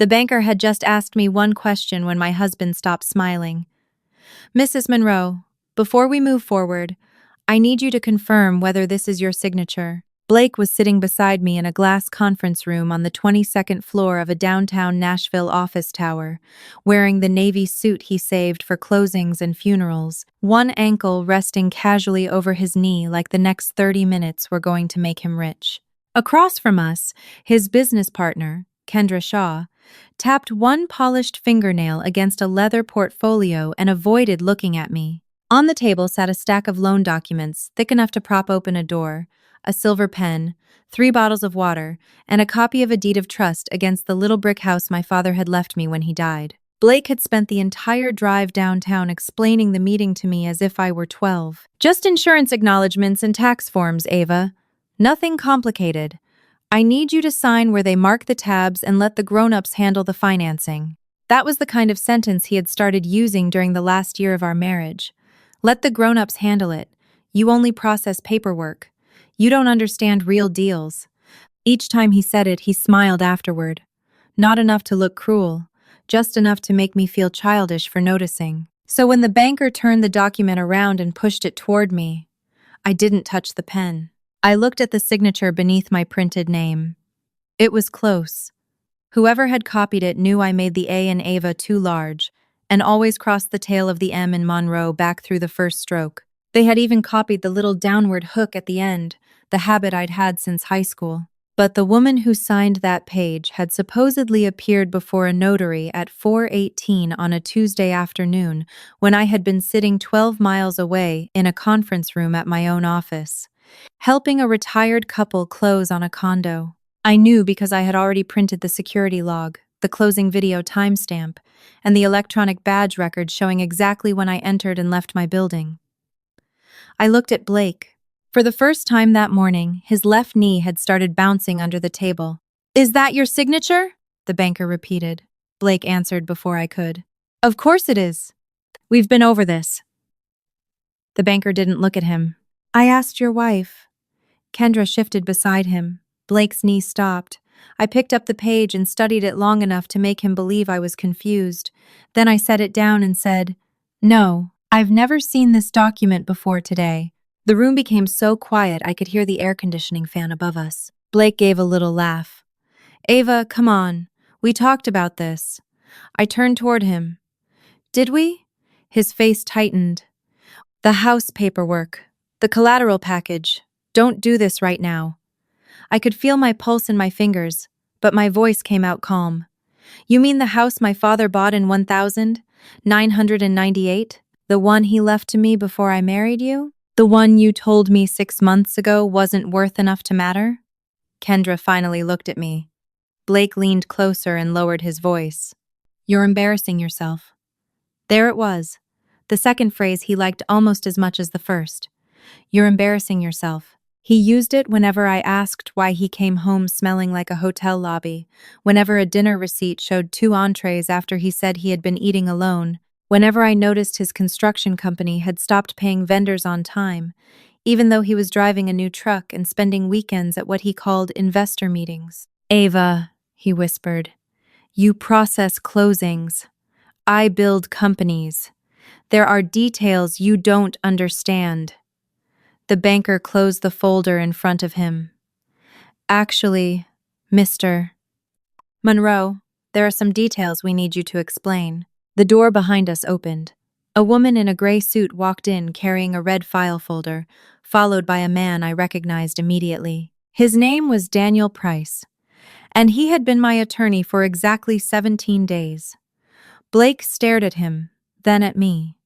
The banker had just asked me one question when my husband stopped smiling. "Mrs. Monroe, before we move forward, I need you to confirm whether this is your signature." Blake was sitting beside me in a glass conference room on the 22nd floor of a downtown Nashville office tower, wearing the navy suit he saved for closings and funerals, one ankle resting casually over his knee like the next 30 minutes were going to make him rich. Across from us, his business partner, Kendra Shaw, tapped one polished fingernail against a leather portfolio and avoided looking at me. On the table sat a stack of loan documents thick enough to prop open a door, a silver pen, 3 bottles of water, and a copy of a deed of trust against the little brick house my father had left me when he died. Blake had spent the entire drive downtown explaining the meeting to me as if I were 12. "Just insurance acknowledgments and tax forms, Ava. Nothing complicated. I need you to sign where they mark the tabs and let the grown-ups handle the financing." That was the kind of sentence he had started using during the last year of our marriage. "Let the grown-ups handle it. You only process paperwork. You don't understand real deals." Each time he said it, he smiled afterward. Not enough to look cruel, just enough to make me feel childish for noticing. So when the banker turned the document around and pushed it toward me, I didn't touch the pen. I looked at the signature beneath my printed name. It was close. Whoever had copied it knew I made the A in Ava too large, and always crossed the tail of the M in Monroe back through the first stroke. They had even copied the little downward hook at the end, the habit I'd had since high school. But the woman who signed that page had supposedly appeared before a notary at 4:18 on a Tuesday afternoon when I had been sitting 12 miles away in a conference room at my own office, helping a retired couple close on a condo. I knew because I had already printed the security log, the closing video timestamp, and the electronic badge record showing exactly when I entered and left my building. I looked at Blake. For the first time that morning, his left knee had started bouncing under the table. "Is that your signature?" the banker repeated. Blake answered before I could. "Of course it is. We've been over this." The banker didn't look at him. "I asked your wife." Kendra shifted beside him. Blake's knee stopped. I picked up the page and studied it long enough to make him believe I was confused. Then I set it down and said, "No, I've never seen this document before today." The room became so quiet I could hear the air conditioning fan above us. Blake gave a little laugh. "Ava, come on. We talked about this." I turned toward him. "Did we?" His face tightened. "The house paperwork. The collateral package. Don't do this right now." I could feel my pulse in my fingers, but my voice came out calm. "You mean the house my father bought in 1998? The one he left to me before I married you? The one you told me 6 months ago wasn't worth enough to matter?" Kendra finally looked at me. Blake leaned closer and lowered his voice. "You're embarrassing yourself." There it was. The second phrase he liked almost as much as the first. "You're embarrassing yourself." He used it whenever I asked why he came home smelling like a hotel lobby, whenever a dinner receipt showed 2 entrees after he said he had been eating alone, whenever I noticed his construction company had stopped paying vendors on time, even though he was driving a new truck and spending weekends at what he called investor meetings. "Ava," he whispered, "you process closings. I build companies. There are details you don't understand." The banker closed the folder in front of him. "Actually, Mr. Monroe, there are some details we need you to explain." The door behind us opened. A woman in a gray suit walked in carrying a red file folder, followed by a man I recognized immediately. His name was Daniel Price, and he had been my attorney for exactly 17 days. Blake stared at him, then at me.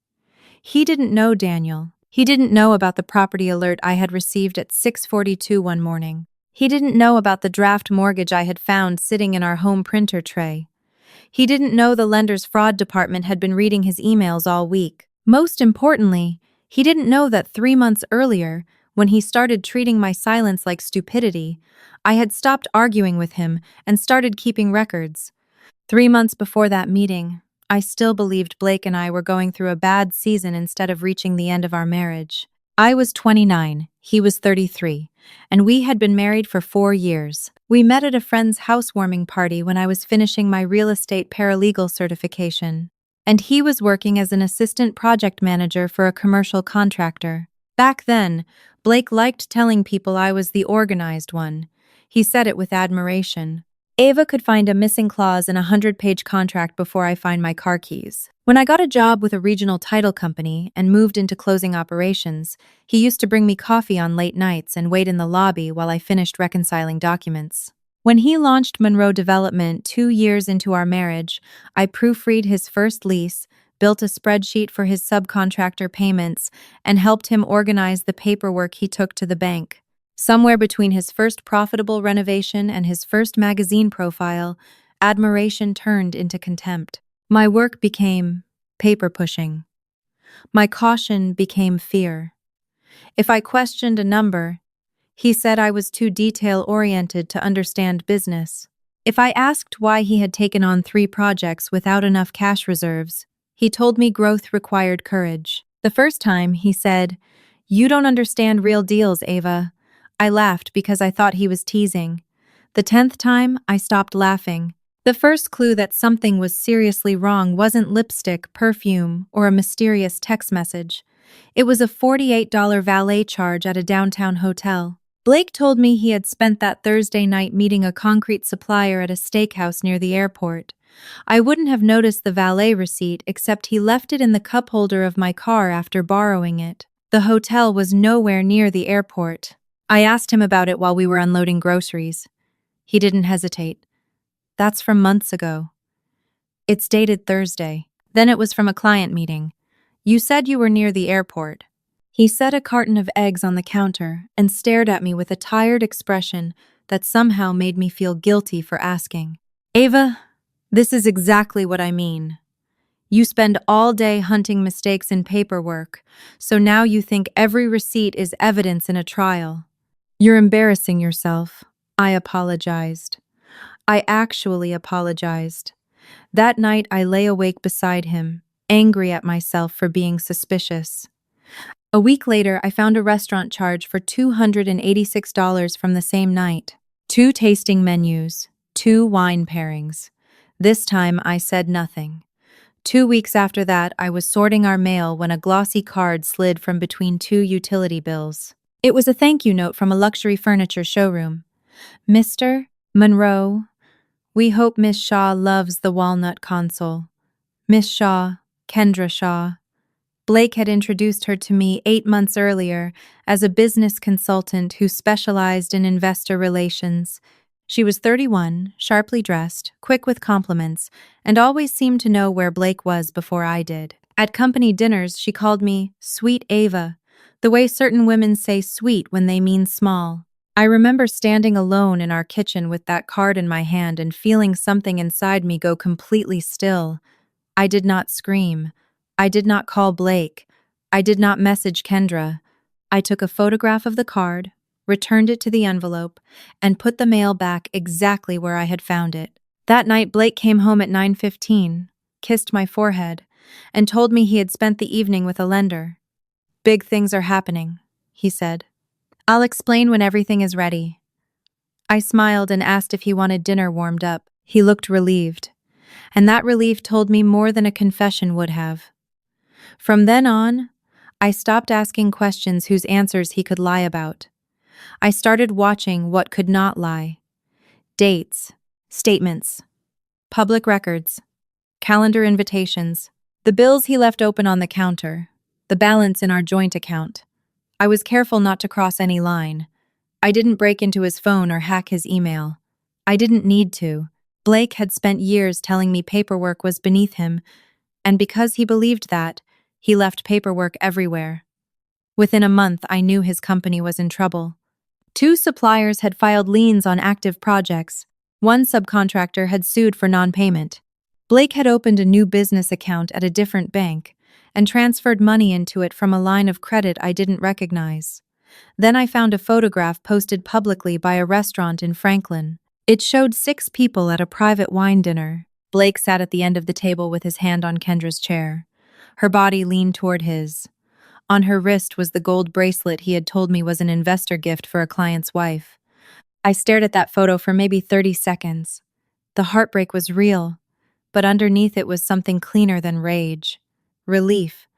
He didn't know Daniel. He didn't know about the property alert I had received at 6:42 one morning. He didn't know about the draft mortgage I had found sitting in our home printer tray. He didn't know the lender's fraud department had been reading his emails all week. Most importantly, he didn't know that 3 months earlier, when he started treating my silence like stupidity, I had stopped arguing with him and started keeping records. 3 months before that meeting, I still believed Blake and I were going through a bad season instead of reaching the end of our marriage. I was 29, he was 33, and we had been married for 4 years. We met at a friend's housewarming party when I was finishing my real estate paralegal certification, and he was working as an assistant project manager for a commercial contractor. Back then, Blake liked telling people I was the organized one. He said it with admiration. Ava could find a missing clause in a 100-page contract before I find my car keys. When I got a job with a regional title company and moved into closing operations, he used to bring me coffee on late nights and wait in the lobby while I finished reconciling documents. When he launched Monroe Development 2 years into our marriage, I proofread his first lease, built a spreadsheet for his subcontractor payments, and helped him organize the paperwork he took to the bank. Somewhere between his first profitable renovation and his first magazine profile, admiration turned into contempt. My work became paper pushing. My caution became fear. If I questioned a number, he said I was too detail-oriented to understand business. If I asked why he had taken on 3 projects without enough cash reserves, he told me growth required courage. The first time, he said, "You don't understand real deals, Ava." I laughed because I thought he was teasing. The 10th time, I stopped laughing. The first clue that something was seriously wrong wasn't lipstick, perfume, or a mysterious text message. It was a $48 valet charge at a downtown hotel. Blake told me he had spent that Thursday night meeting a concrete supplier at a steakhouse near the airport. I wouldn't have noticed the valet receipt except he left it in the cup holder of my car after borrowing it. The hotel was nowhere near the airport. I asked him about it while we were unloading groceries. He didn't hesitate. "That's from months ago. It's dated Thursday." Then it was from a client meeting. "You said you were near the airport." He set a carton of eggs on the counter and stared at me with a tired expression that somehow made me feel guilty for asking. "Ava, this is exactly what I mean. You spend all day hunting mistakes in paperwork, so now you think every receipt is evidence in a trial. You're embarrassing yourself." I apologized. I actually apologized. That night I lay awake beside him, angry at myself for being suspicious. A week later, I found a restaurant charge for $286 from the same night. 2 tasting menus, 2 wine pairings. This time I said nothing. 2 weeks after that, I was sorting our mail when a glossy card slid from between 2 utility bills. It was a thank you note from a luxury furniture showroom. "Mr. Monroe, we hope Miss Shaw loves the walnut console. Miss Shaw, Kendra Shaw." Blake had introduced her to me 8 months earlier as a business consultant who specialized in investor relations. She was 31, sharply dressed, quick with compliments, and always seemed to know where Blake was before I did. At company dinners, she called me Sweet Ava, the way certain women say sweet when they mean small. I remember standing alone in our kitchen with that card in my hand and feeling something inside me go completely still. I did not scream. I did not call Blake. I did not message Kendra. I took a photograph of the card, returned it to the envelope, and put the mail back exactly where I had found it. That night, Blake came home at 9:15, kissed my forehead, and told me he had spent the evening with a lender. "Big things are happening," he said. "I'll explain when everything is ready." I smiled and asked if he wanted dinner warmed up. He looked relieved, and that relief told me more than a confession would have. From then on, I stopped asking questions whose answers he could lie about. I started watching what could not lie. Dates, statements, public records, calendar invitations, the bills he left open on the counter, the balance in our joint account. I was careful not to cross any line. I didn't break into his phone or hack his email. I didn't need to. Blake had spent years telling me paperwork was beneath him, and because he believed that, he left paperwork everywhere. Within a month, I knew his company was in trouble. 2 suppliers had filed liens on active projects. 1 subcontractor had sued for non-payment. Blake had opened a new business account at a different bank and transferred money into it from a line of credit I didn't recognize. Then I found a photograph posted publicly by a restaurant in Franklin. It showed 6 people at a private wine dinner. Blake sat at the end of the table with his hand on Kendra's chair. Her body leaned toward his. On her wrist was the gold bracelet he had told me was an investor gift for a client's wife. I stared at that photo for maybe 30 seconds. The heartbreak was real, but underneath it was something cleaner than rage. Relief.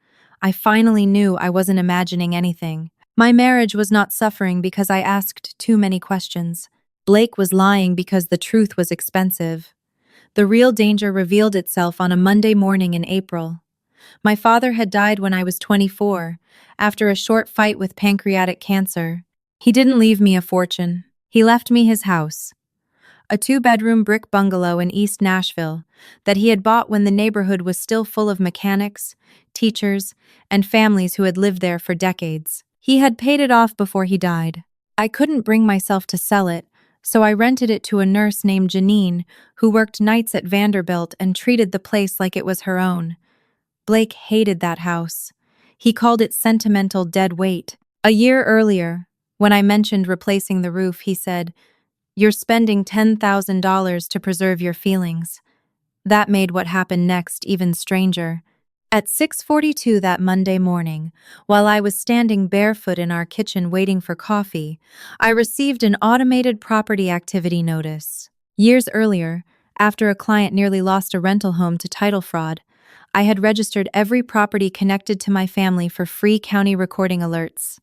I finally knew I wasn't imagining anything. My marriage was not suffering because I asked too many questions. Blake was lying because the truth was expensive. The real danger revealed itself on a Monday morning in April. My father had died when I was 24, after a short fight with pancreatic cancer. He didn't leave me a fortune. He left me his house, a two-bedroom brick bungalow in East Nashville that he had bought when the neighborhood was still full of mechanics, teachers, and families who had lived there for decades. He had paid it off before he died. I couldn't bring myself to sell it, so I rented it to a nurse named Janine, who worked nights at Vanderbilt and treated the place like it was her own. Blake hated that house. He called it sentimental dead weight. A year earlier, when I mentioned replacing the roof, he said, "You're spending $10,000 to preserve your feelings." That made what happened next even stranger. At 6:42 that Monday morning, while I was standing barefoot in our kitchen waiting for coffee, I received an automated property activity notice. Years earlier, after a client nearly lost a rental home to title fraud, I had registered every property connected to my family for free county recording alerts.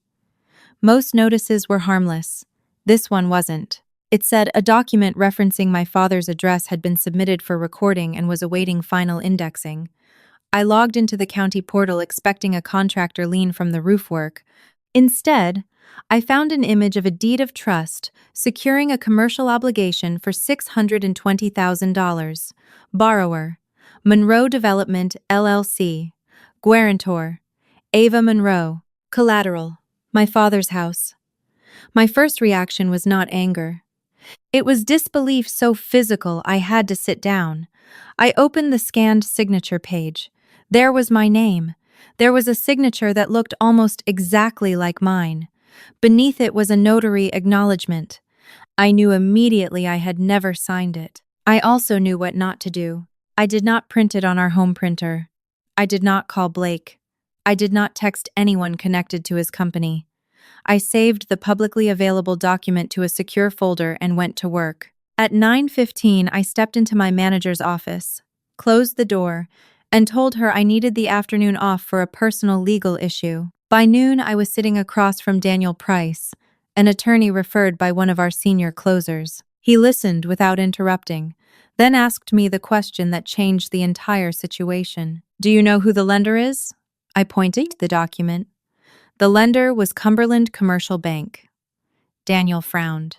Most notices were harmless. This one wasn't. It said a document referencing my father's address had been submitted for recording and was awaiting final indexing. I logged into the county portal expecting a contractor lien from the roof work. Instead, I found an image of a deed of trust securing a commercial obligation for $620,000. Borrower: Monroe Development, LLC. Guarantor: Ava Monroe. Collateral: my father's house. My first reaction was not anger. It was disbelief so physical I had to sit down. I opened the scanned signature page. There was my name. There was a signature that looked almost exactly like mine. Beneath it was a notary acknowledgement. I knew immediately I had never signed it. I also knew what not to do. I did not print it on our home printer. I did not call Blake. I did not text anyone connected to his company. I saved the publicly available document to a secure folder and went to work. At 9:15, I stepped into my manager's office, closed the door, and told her I needed the afternoon off for a personal legal issue. By noon, I was sitting across from Daniel Price, an attorney referred by one of our senior closers. He listened without interrupting, then asked me the question that changed the entire situation. "Do you know who the lender is?" I pointed to the document. The lender was Cumberland Commercial Bank. Daniel frowned.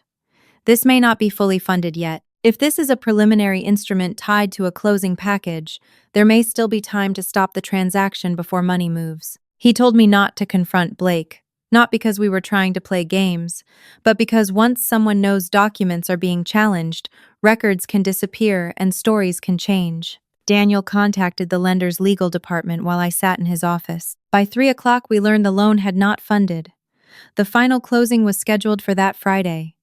"This may not be fully funded yet. If this is a preliminary instrument tied to a closing package, there may still be time to stop the transaction before money moves." He told me not to confront Blake, not because we were trying to play games, but because once someone knows documents are being challenged, records can disappear and stories can change. Daniel contacted the lender's legal department while I sat in his office. By 3 o'clock, we learned the loan had not funded. The final closing was scheduled for that Friday.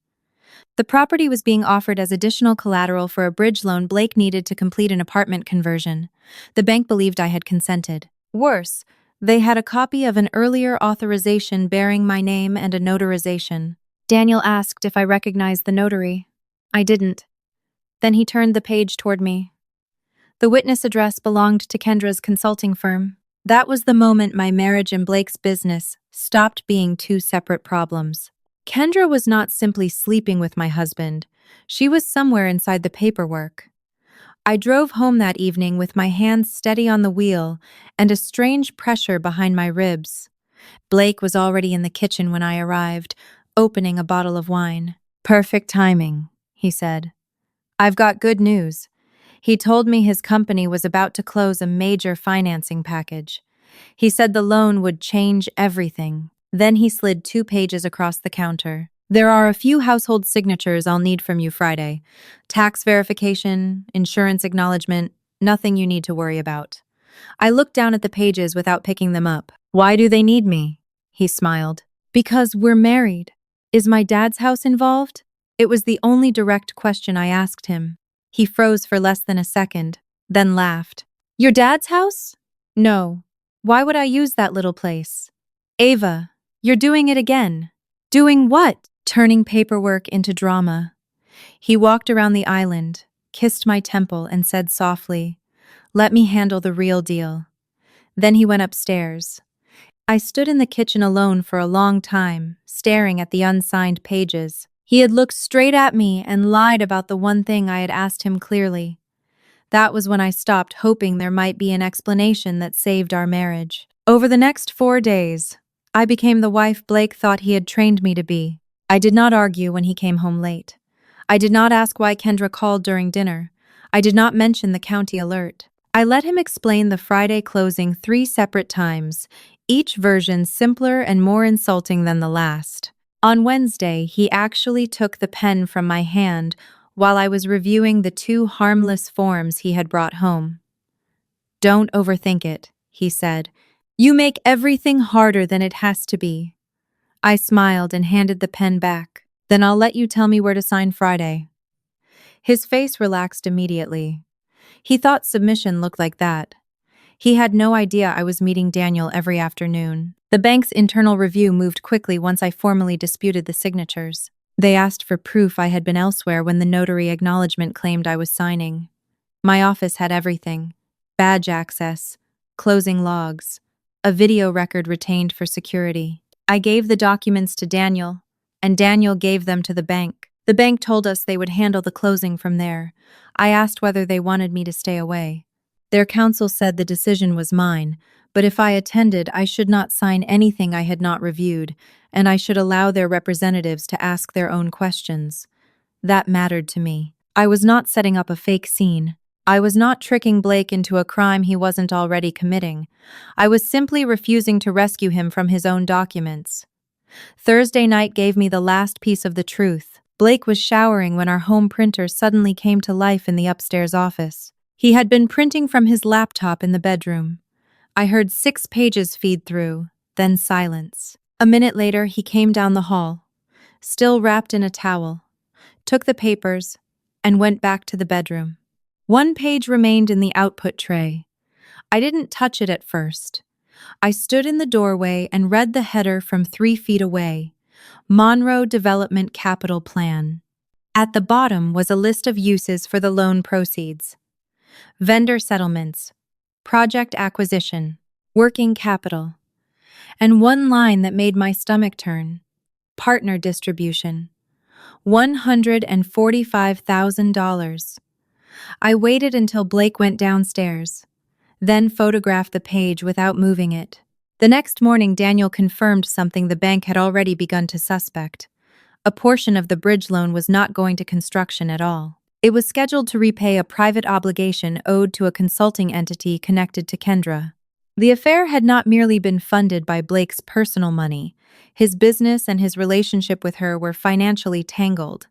The property was being offered as additional collateral for a bridge loan Blake needed to complete an apartment conversion. The bank believed I had consented. Worse, they had a copy of an earlier authorization bearing my name and a notarization. Daniel asked if I recognized the notary. I didn't. Then he turned the page toward me. The witness address belonged to Kendra's consulting firm. That was the moment my marriage and Blake's business stopped being two separate problems. Kendra was not simply sleeping with my husband. She was somewhere inside the paperwork. I drove home that evening with my hands steady on the wheel and a strange pressure behind my ribs. Blake was already in the kitchen when I arrived, opening a bottle of wine. "Perfect timing," he said. "I've got good news." He told me his company was about to close a major financing package. He said the loan would change everything. Then he slid 2 pages across the counter. "There are a few household signatures I'll need from you Friday. Tax verification, insurance acknowledgement, nothing you need to worry about." I looked down at the pages without picking them up. "Why do they need me?" He smiled. "Because we're married. Is my dad's house involved?" It was the only direct question I asked him. He froze for less than a second, then laughed. "Your dad's house? No. Why would I use that little place?" "Ava, you're doing it again." "Doing what?" turning paperwork into drama. He walked around the island, kissed my temple, and said softly, "Let me handle the real deal." Then he went upstairs. I stood in the kitchen alone for a long time, staring at the unsigned pages. He had looked straight at me and lied about the one thing I had asked him clearly. That was when I stopped hoping there might be an explanation that saved our marriage. Over the next 4 days, I became the wife Blake thought he had trained me to be. I did not argue when he came home late. I did not ask why Kendra called during dinner. I did not mention the county alert. I let him explain the Friday closing 3 separate times, each version simpler and more insulting than the last. On Wednesday, he actually took the pen from my hand while I was reviewing the 2 harmless forms he had brought home. "Don't overthink it," he said. "You make everything harder than it has to be." I smiled and handed the pen back. "Then I'll let you tell me where to sign Friday." His face relaxed immediately. He thought submission looked like that. He had no idea I was meeting Daniel every afternoon. The bank's internal review moved quickly once I formally disputed the signatures. They asked for proof I had been elsewhere when the notary acknowledgement claimed I was signing. My office had everything: badge access, closing logs, a video record retained for security. I gave the documents to Daniel, and Daniel gave them to the bank. The bank told us they would handle the closing from there. I asked whether they wanted me to stay away. Their counsel said the decision was mine, but if I attended, I should not sign anything I had not reviewed, and I should allow their representatives to ask their own questions. That mattered to me. I was not setting up a fake scene. I was not tricking Blake into a crime he wasn't already committing. I was simply refusing to rescue him from his own documents. Thursday night gave me the last piece of the truth. Blake was showering when our home printer suddenly came to life in the upstairs office. He had been printing from his laptop in the bedroom. I heard 6 pages feed through, then silence. A minute later, he came down the hall, still wrapped in a towel, took the papers, and went back to the bedroom. 1 page remained in the output tray. I didn't touch it at first. I stood in the doorway and read the header from 3 feet away: Monroe Development Capital Plan. At the bottom was a list of uses for the loan proceeds: vendor settlements, project acquisition, working capital, and one line that made my stomach turn: partner distribution, $145,000. I waited until Blake went downstairs, then photographed the page without moving it. The next morning, Daniel confirmed something the bank had already begun to suspect. A portion of the bridge loan was not going to construction at all. It was scheduled to repay a private obligation owed to a consulting entity connected to Kendra. The affair had not merely been funded by Blake's personal money. His business and his relationship with her were financially tangled.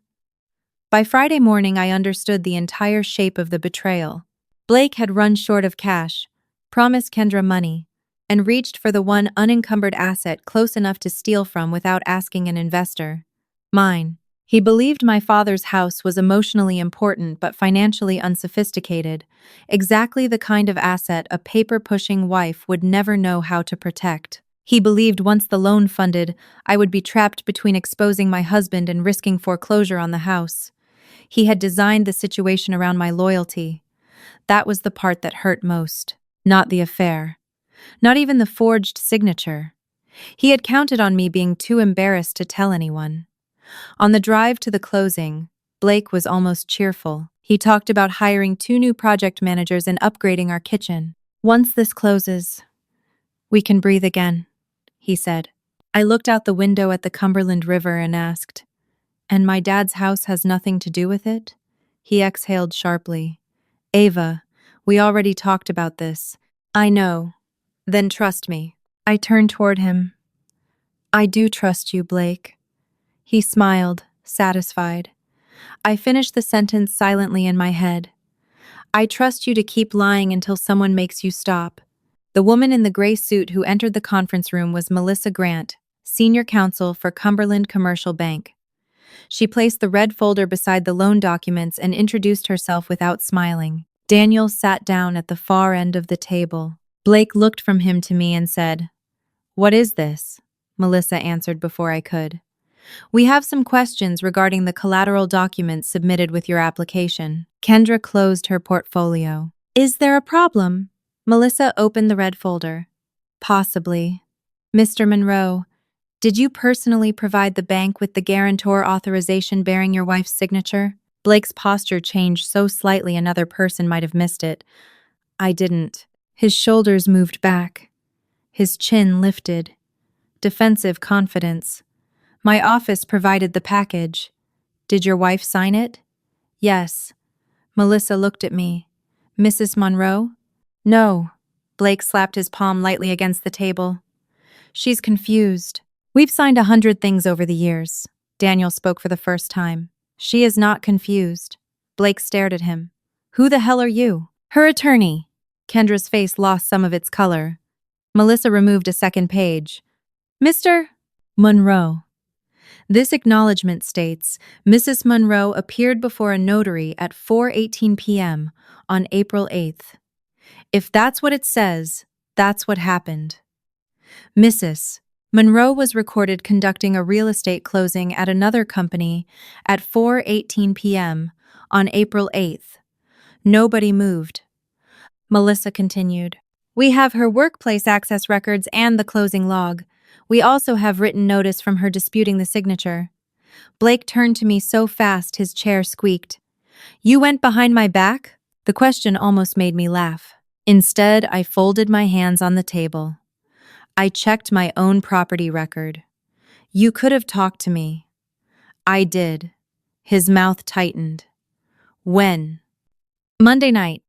By Friday morning, I understood the entire shape of the betrayal. Blake had run short of cash, promised Kendra money, and reached for the one unencumbered asset close enough to steal from without asking an investor: mine. He believed my father's house was emotionally important but financially unsophisticated, exactly the kind of asset a paper-pushing wife would never know how to protect. He believed once the loan funded, I would be trapped between exposing my husband and risking foreclosure on the house. He had designed the situation around my loyalty. That was the part that hurt most. Not the affair. Not even the forged signature. He had counted on me being too embarrassed to tell anyone. On the drive to the closing, Blake was almost cheerful. He talked about hiring 2 new project managers and upgrading our kitchen. "Once this closes, we can breathe again," he said. I looked out the window at the Cumberland River and asked, "And my dad's house has nothing to do with it?" He exhaled sharply. "Ava, we already talked about this." "I know. Then trust me." I turned toward him. "I do trust you, Blake." He smiled, satisfied. I finished the sentence silently in my head. "I trust you to keep lying until someone makes you stop." The woman in the gray suit who entered the conference room was Melissa Grant, senior counsel for Cumberland Commercial Bank. She placed the red folder beside the loan documents and introduced herself without smiling. Daniel sat down at the far end of the table. Blake looked from him to me and said, "What is this?" Melissa answered before I could. We have some questions regarding the collateral documents submitted with your application. Kendra closed her portfolio. Is there a problem? Melissa opened the red folder. Possibly. Mr. Monroe, did you personally provide the bank with the guarantor authorization bearing your wife's signature? Blake's posture changed so slightly another person might have missed it. I didn't. His shoulders moved back. His chin lifted. Defensive confidence. My office provided the package. Did your wife sign it? Yes. Melissa looked at me. Mrs. Monroe? No. Blake slapped his palm lightly against the table. She's confused. We've signed 100 things over the years. Daniel spoke for the first time. She is not confused. Blake stared at him. Who the hell are you? Her attorney. Kendra's face lost some of its color. Melissa removed a second page. Mr. Monroe. This acknowledgement states, Mrs. Monroe appeared before a notary at 4:18 p.m. on April 8th. If that's what it says, that's what happened. Mrs. Monroe was recorded conducting a real estate closing at another company at 4:18 p.m. on April 8th. Nobody moved. Melissa continued. We have her workplace access records and the closing log. We also have written notice from her disputing the signature. Blake turned to me so fast his chair squeaked. You went behind my back? The question almost made me laugh. Instead, I folded my hands on the table. I checked my own property record. You could have talked to me. I did. His mouth tightened. When? Monday night.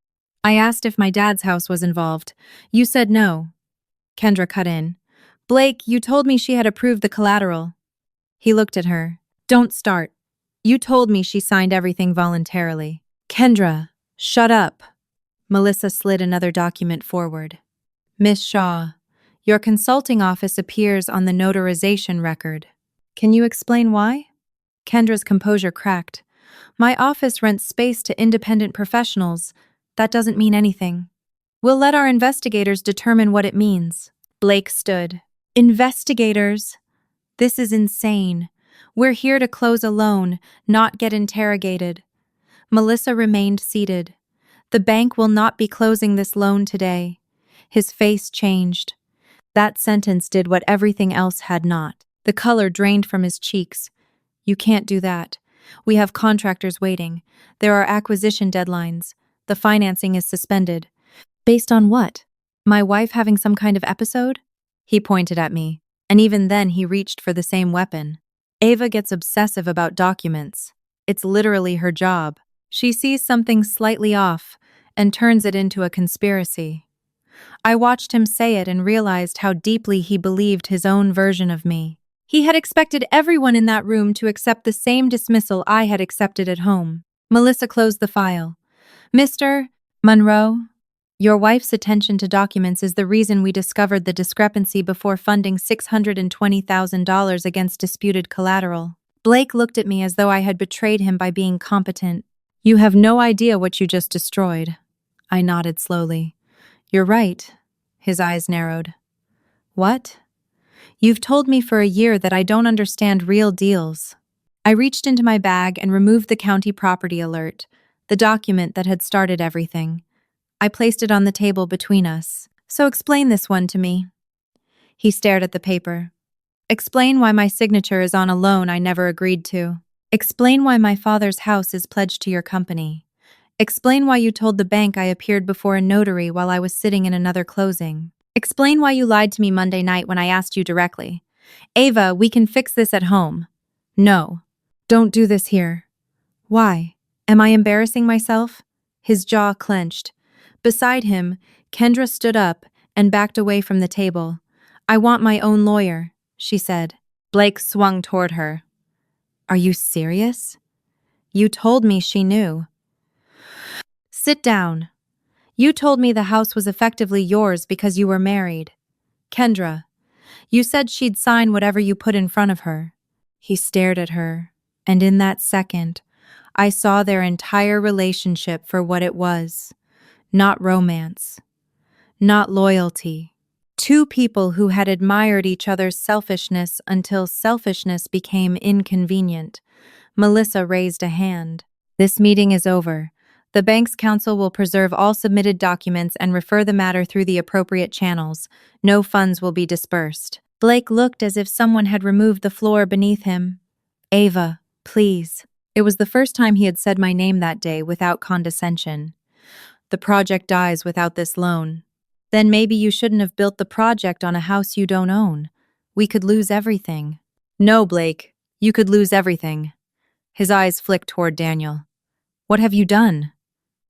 I asked if my dad's house was involved. You said no. Kendra cut in. Blake, you told me she had approved the collateral. He looked at her. Don't start. You told me she signed everything voluntarily. Kendra, shut up. Melissa slid another document forward. Miss Shaw, your consulting office appears on the notarization record. Can you explain why? Kendra's composure cracked. My office rents space to independent professionals. That doesn't mean anything. We'll let our investigators determine what it means. Blake stood. Investigators? This is insane. We're here to close a loan, not get interrogated. Melissa remained seated. The bank will not be closing this loan today. His face changed. That sentence did what everything else had not. The color drained from his cheeks. You can't do that. We have contractors waiting. There are acquisition deadlines. The financing is suspended. Based on what? My wife having some kind of episode? He pointed at me, and even then he reached for the same weapon. Ava gets obsessive about documents. It's literally her job. She sees something slightly off and turns it into a conspiracy. I watched him say it and realized how deeply he believed his own version of me. He had expected everyone in that room to accept the same dismissal I had accepted at home. Melissa closed the file. Mr. Monroe, your wife's attention to documents is the reason we discovered the discrepancy before funding $620,000 against disputed collateral. Blake looked at me as though I had betrayed him by being competent. You have no idea what you just destroyed. I nodded slowly. You're right. His eyes narrowed. What? You've told me for a year that I don't understand real deals. I reached into my bag and removed the county property alert, the document that had started everything. I placed it on the table between us. So explain this one to me. He stared at the paper. Explain why my signature is on a loan I never agreed to. Explain why my father's house is pledged to your company. Explain why you told the bank I appeared before a notary while I was sitting in another closing. Explain why you lied to me Monday night when I asked you directly. Ava, we can fix this at home. No. Don't do this here. Why? Am I embarrassing myself? His jaw clenched. Beside him, Kendra stood up and backed away from the table. I want my own lawyer, she said. Blake swung toward her. Are you serious? You told me she knew. Sit down. You told me the house was effectively yours because you were married. Kendra, you said she'd sign whatever you put in front of her. He stared at her, and in that second, I saw their entire relationship for what it was. Not romance. Not loyalty. Two people who had admired each other's selfishness until selfishness became inconvenient. Melissa raised a hand. This meeting is over. The bank's counsel will preserve all submitted documents and refer the matter through the appropriate channels. No funds will be dispersed. Blake looked as if someone had removed the floor beneath him. Ava, please. It was the first time he had said my name that day without condescension. The project dies without this loan. Then maybe you shouldn't have built the project on a house you don't own. We could lose everything. No, Blake, you could lose everything. His eyes flicked toward Daniel. What have you done?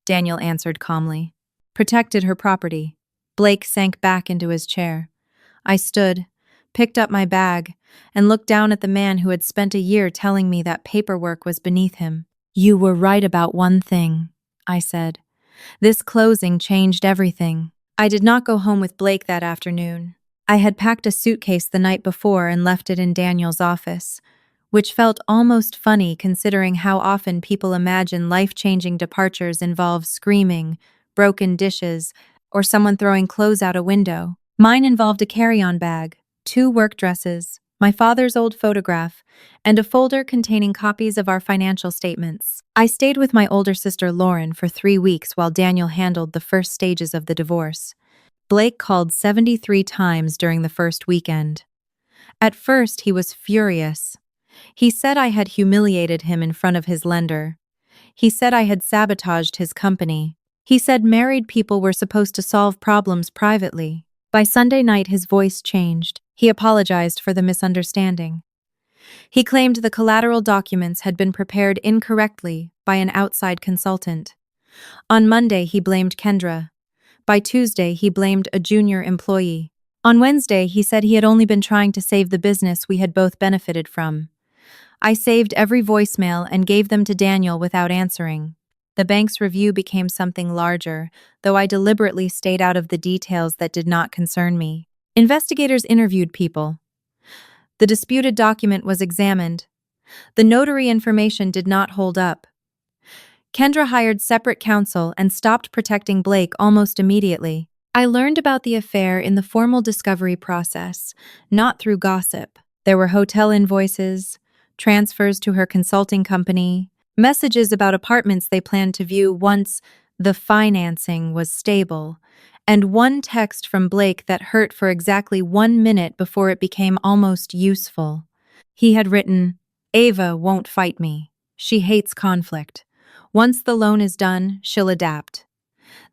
Daniel answered calmly. Protected her property. Blake sank back into his chair. I stood, picked up my bag, and looked down at the man who had spent a year telling me that paperwork was beneath him. You were right about one thing, I said. This closing changed everything. I did not go home with Blake that afternoon. I had packed a suitcase the night before and left it in Daniel's office, which felt almost funny considering how often people imagine life-changing departures involve screaming, broken dishes, or someone throwing clothes out a window. Mine involved a carry-on bag, 2 work dresses, my father's old photograph, and a folder containing copies of our financial statements. I stayed with my older sister Lauren for 3 weeks while Daniel handled the first stages of the divorce. Blake called 73 times during the first weekend. At first, he was furious. He said I had humiliated him in front of his lender. He said I had sabotaged his company. He said married people were supposed to solve problems privately. By Sunday night, his voice changed. He apologized for the misunderstanding. He claimed the collateral documents had been prepared incorrectly by an outside consultant. On Monday, he blamed Kendra. By Tuesday, he blamed a junior employee. On Wednesday, he said he had only been trying to save the business we had both benefited from. I saved every voicemail and gave them to Daniel without answering. The bank's review became something larger, though I deliberately stayed out of the details that did not concern me. Investigators interviewed people. The disputed document was examined. The notary information did not hold up. Kendra hired separate counsel and stopped protecting Blake almost immediately. I learned about the affair in the formal discovery process, not through gossip. There were hotel invoices, transfers to her consulting company, messages about apartments they planned to view once the financing was stable, and one text from Blake that hurt for exactly 1 minute before it became almost useful. He had written, "Ava won't fight me. She hates conflict. Once the loan is done, she'll adapt."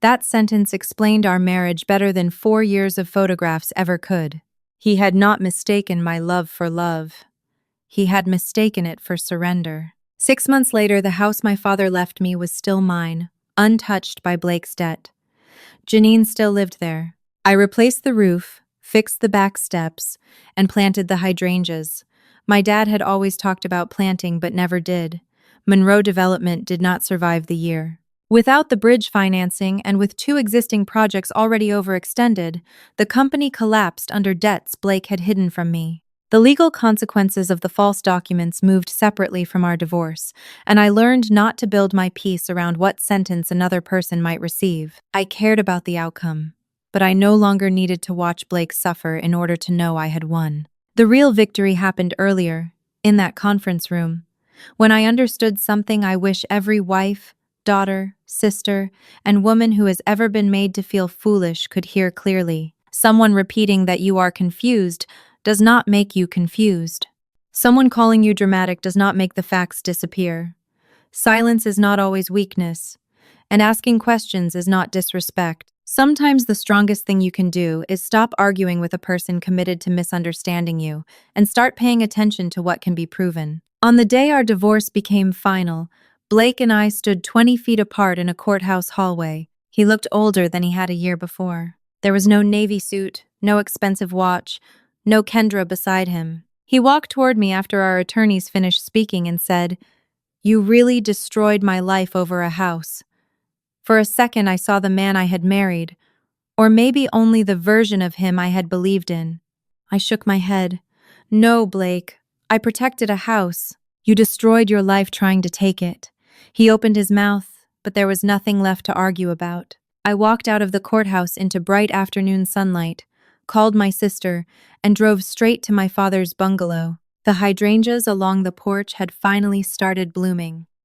That sentence explained our marriage better than 4 years of photographs ever could. He had not mistaken my love for love. He had mistaken it for surrender. 6 months later, the house my father left me was still mine, untouched by Blake's debt. Janine still lived there. I replaced the roof, fixed the back steps, and planted the hydrangeas. My dad had always talked about planting but never did. Monroe Development did not survive the year. Without the bridge financing and with 2 existing projects already overextended, the company collapsed under debts Blake had hidden from me. The legal consequences of the false documents moved separately from our divorce, and I learned not to build my peace around what sentence another person might receive. I cared about the outcome, but I no longer needed to watch Blake suffer in order to know I had won. The real victory happened earlier, in that conference room, when I understood something I wish every wife, daughter, sister, and woman who has ever been made to feel foolish could hear clearly. Someone repeating that you are confused does not make you confused. Someone calling you dramatic does not make the facts disappear. Silence is not always weakness, and asking questions is not disrespect. Sometimes the strongest thing you can do is stop arguing with a person committed to misunderstanding you and start paying attention to what can be proven. On the day our divorce became final, Blake and I stood 20 feet apart in a courthouse hallway. He looked older than he had a year before. There was no navy suit, no expensive watch, no Kendra beside him. He walked toward me after our attorneys finished speaking and said, "You really destroyed my life over a house." For a second I saw the man I had married, or maybe only the version of him I had believed in. I shook my head. "No, Blake, I protected a house. You destroyed your life trying to take it." He opened his mouth, but there was nothing left to argue about. I walked out of the courthouse into bright afternoon sunlight, called my sister, and drove straight to my father's bungalow. The hydrangeas along the porch had finally started blooming.